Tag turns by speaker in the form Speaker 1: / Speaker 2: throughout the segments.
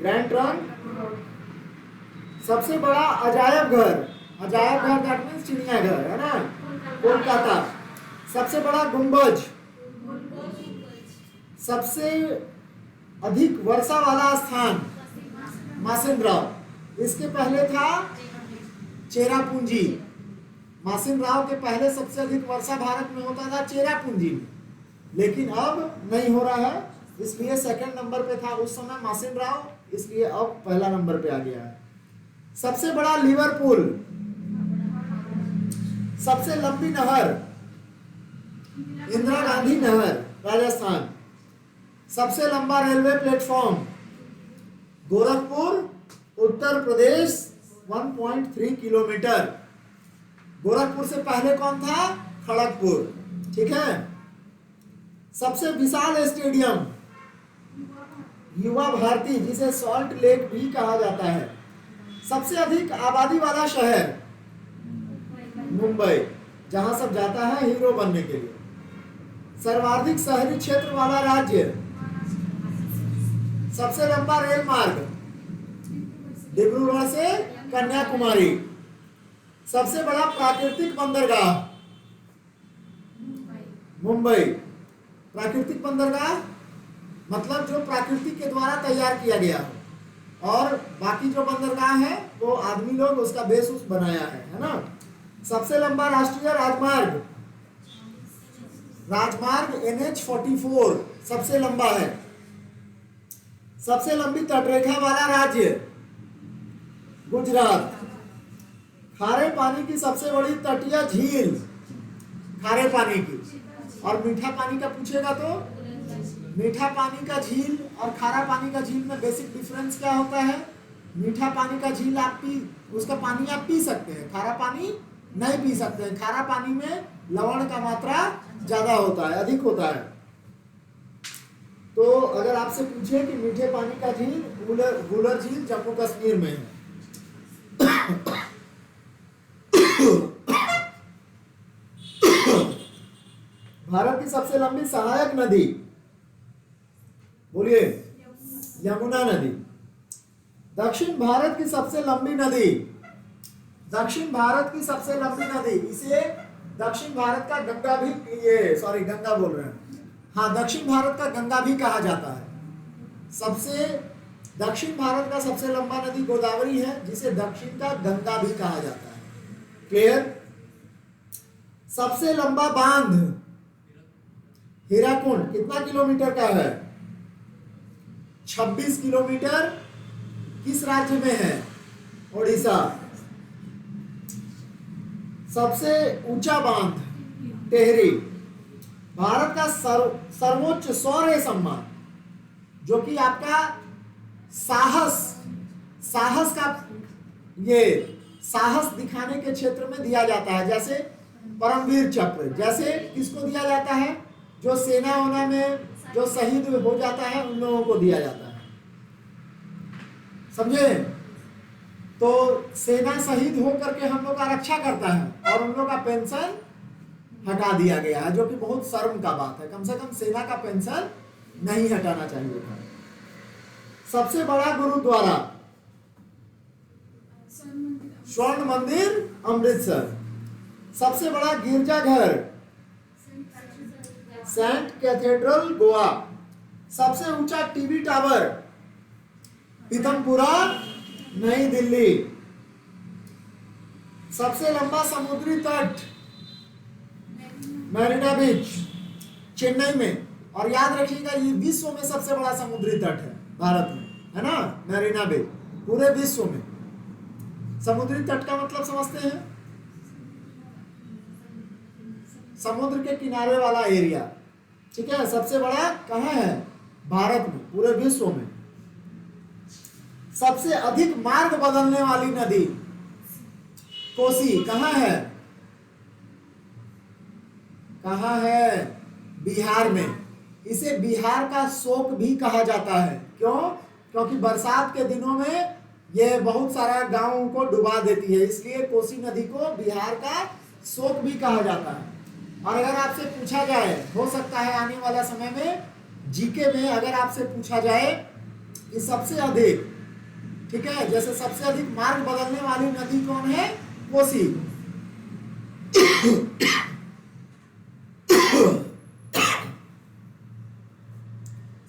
Speaker 1: Grand trunk, सबसे बड़ा अजायब घर, अजायब घर दैट मीन्स चिड़ियाघर, है ना, कोलकाता। सबसे बड़ा गुंबज, सबसे अधिक वर्षा वाला स्थान मासिनराव। इसके पहले था चेरापूंजी। मासिनराव के पहले सबसे अधिक वर्षा भारत में होता था चेरापूंजी में, लेकिन अब नहीं हो रहा है, इसलिए सेकंड नंबर पे था उस समय मासिनराव, इसलिए अब पहला नंबर पे आ गया है। सबसे बड़ा लिवरपूल, सबसे लंबी नहर इंदिरा गांधी नहर, राजस्थान। सबसे लंबा railway platform Gorakhpur, Uttar Pradesh, 1.3 kilometre. Gorakhpur से पहले कौन था? खड़गपुर, ठीक है। सबसे विशाल स्टेडियम युवा भारती, जिसे सॉल्ट लेक भी कहा जाता है। सबसे अधिक आबादी वाला शहर मुंबई, जहां सब जाता है हीरो बनने के लिए। सर्वाधिक शहरी क्षेत्र वाला राज्य, सबसे लंबा रेल मार्ग डिब्रूगढ़ से कन्याकुमारी। सबसे बड़ा प्राकृतिक बंदरगाह मुंबई। प्राकृतिक बंदरगाह मतलब जो प्रकृति के द्वारा तैयार किया गया हो, और बाकी जो बंदरगाह है वो आदमी लोग उसका बेस बनाया है ना। सबसे लंबा राष्ट्रीय राजमार्ग, राजमार्ग NH44 सबसे लंबा है। सबसे लंबी तटरेखा वाला राज्य गुजरात। खारे पानी की सबसे बड़ी तटीय झील, खारे पानी की, और मीठा पानी का पूछेगा तो मीठा पानी का झील और खारा पानी का झील में बेसिक डिफरेंस क्या होता है? मीठा पानी का झील आप उसका पानी आप पी सकते हैं, खारा पानी नहीं पी सकते हैं। खारा पानी में लवण का मात्रा ज्यादा होता है, अधिक होता है। तो अगर आपसे पूछे कि मीठे पानी का झील वुलर झील जम्मू कश्मीर में है। भारत की सबसे लंबी सहायक नदी, बोलिए, यमुना नदी। दक्षिण भारत की सबसे लंबी नदी, दक्षिण भारत की सबसे लंबी नदी, इसे दक्षिण भारत का गंगा भी, गंगा बोल रहे हैं, हाँ, दक्षिण भारत का गंगा भी कहा जाता है। सबसे दक्षिण भारत का सबसे लंबा नदी गोदावरी है, जिसे दक्षिण का गंगा भी कहा जाता है। क्लियर? सबसे लंबा बांध हीराकुंड कितना किलोमीटर का है? 26 किलोमीटर। किस राज्य में है? ओडिशा। सबसे ऊंचा बांध टेहरी। भारत का सर्वोच्च शौर्य सम्मान, जो कि आपका साहस का ये साहस दिखाने के क्षेत्र में दिया जाता है, जैसे परमवीर चक्र, जैसे किसको दिया जाता है? जो सेना वोना में जो शहीद हो जाता है उन लोगों को दिया जाता है, समझे? तो सेना शहीद होकर के हम लोग का रक्षा करता है, और उन लोग का पेंशन हटा दिया गया है, जो कि बहुत शर्म का बात है। कम से कम सेना का पेंशन नहीं हटाना चाहिए था। सबसे बड़ा गुरुद्वारा स्वर्ण मंदिर अमृतसर। सबसे बड़ा गिरजाघर सेंट कैथेड्रल गोवा। सबसे ऊंचा टीवी टावर पीतमपुरा नई दिल्ली। सबसे लंबा समुद्री तट मैरीना बीच चेन्नई में। और याद रखिएगा, ये विश्व में सबसे बड़ा समुद्री तट है भारत में, है ना, मैरीना बीच। पूरे विश्व में समुद्री तट का मतलब समझते हैं? समुद्र के किनारे वाला एरिया, ठीक है। सबसे बड़ा कहाँ है? भारत में, पूरे विश्व में। सबसे अधिक मार्ग बदलने वाली नदी कोसी, कहाँ है? कहाँ है? बिहार में। इसे बिहार का शोक भी कहा जाता है। क्यों? क्योंकि बरसात के दिनों में ये बहुत सारा गांवों को डुबा देती है, इसलिए कोसी नदी को बिहार का शोक भी कहा जाता है। और अगर आपसे पूछा जाए, हो सकता है आने वाला समय में जीके में अगर आपसे पूछा जाए कि सबसे अधिक, ठीक है, जैसे सबसे अधिक मार्ग बदलने वाली नदी कौन है? कोसी।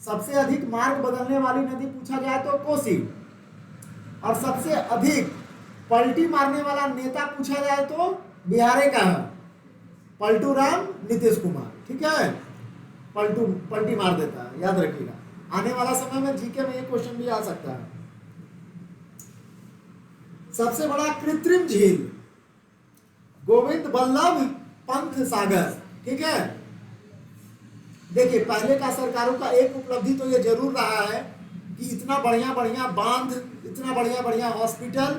Speaker 1: सबसे अधिक मार्ग बदलने वाली नदी पूछा जाए तो कोसी। और सबसे अधिक पलटी मारने वाला नेता पूछा जाए तो बिहार का है पलटू राम नीतीश कुमार, ठीक है। पलटी मार देता है, याद रखिएगा। आने वाला समय में जीके में ये क्वेश्चन भी आ सकता है। सबसे बड़ा कृत्रिम झील गोविंद बल्लभ पंत सागर, ठीक है। देखिए, पहले का सरकारों का एक उपलब्धि तो ये जरूर रहा है कि इतना बढ़िया बढ़िया बांध, इतना बढ़िया बढ़िया हॉस्पिटल,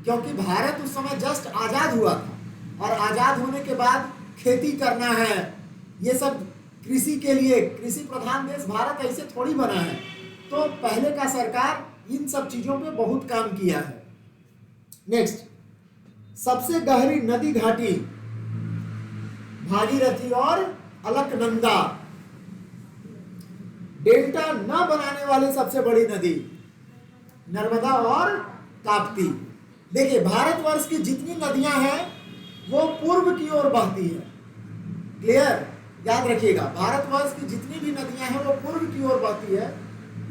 Speaker 1: क्योंकि भारत उस समय जस्ट आजाद हुआ था और आजाद होने के बाद खेती करना है, ये सब कृषि के लिए, कृषि प्रधान देश भारत ऐसे थोड़ी बना है। तो पहले का सरकार इन सब चीजों पे बहुत काम किया है। नेक्स्ट, सबसे गहरी नदी घाटी भागीरथी और अलकनंदा। डेल्टा न बनाने वाली सबसे बड़ी नदी नर्मदा और ताप्ती। देखिए, भारतवर्ष की जितनी नदियां हैं वो पूर्व की ओर बहती है। क्लियर, याद रखिएगा, भारतवर्ष की जितनी भी नदियां हैं वो पूर्व की ओर बहती है,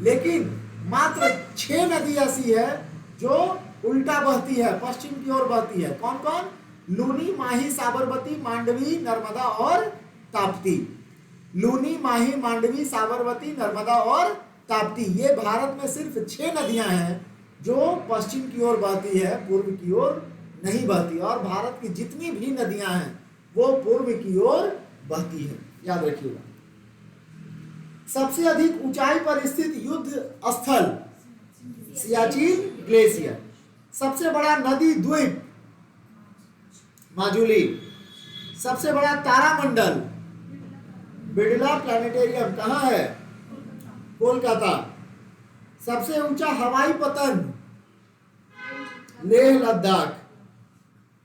Speaker 1: लेकिन मात्र 6 नदी ऐसी है जो उल्टा बहती है, पश्चिम की ओर बहती है। कौन कौन? लूनी, माही, साबरमती, मांडवी, नर्मदा और ताप्ती। लूनी, माही, मांडवी, साबरमती, नर्मदा और ताप्ती, ये भारत में सिर्फ 6 नदियां हैं जो पश्चिम की ओर बहती है, पूर्व की ओर नहीं बहती। और भारत की जितनी भी नदियां हैं वो पूर्व की ओर बहती है, याद रखिएगा। सबसे अधिक ऊंचाई पर स्थित युद्ध स्थल सियाचिन ग्लेशियर। सबसे बड़ा नदी द्वीप माजुली। सबसे बड़ा तारामंडल बिड़ला प्लानिटेरियम कहाँ है? कोलकाता। सबसे ऊंचा हवाई पतन लेह लद्दाख।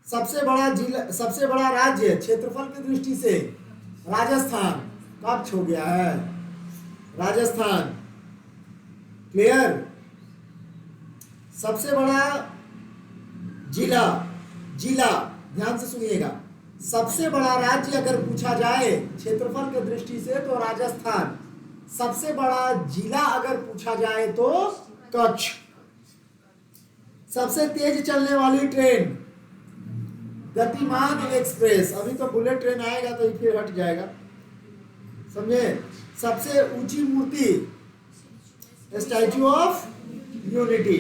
Speaker 1: सबसे बड़ा जिला, सबसे बड़ा राज्य क्षेत्रफल की दृष्टि से राजस्थान। कब हो गया है? राजस्थान। क्लियर। सबसे बड़ा जिला, ध्यान से सुनिएगा, सबसे बड़ा राज्य अगर पूछा जाए क्षेत्रफल की दृष्टि से तो राजस्थान। सबसे बड़ा जिला अगर पूछा जाए तो कच्छ। सबसे तेज चलने वाली ट्रेन गतिमान एक्सप्रेस। अभी तो बुलेट ट्रेन आएगा तो फिर हट जाएगा, समझे। सबसे ऊंची मूर्ति स्टैच्यू ऑफ यूनिटी।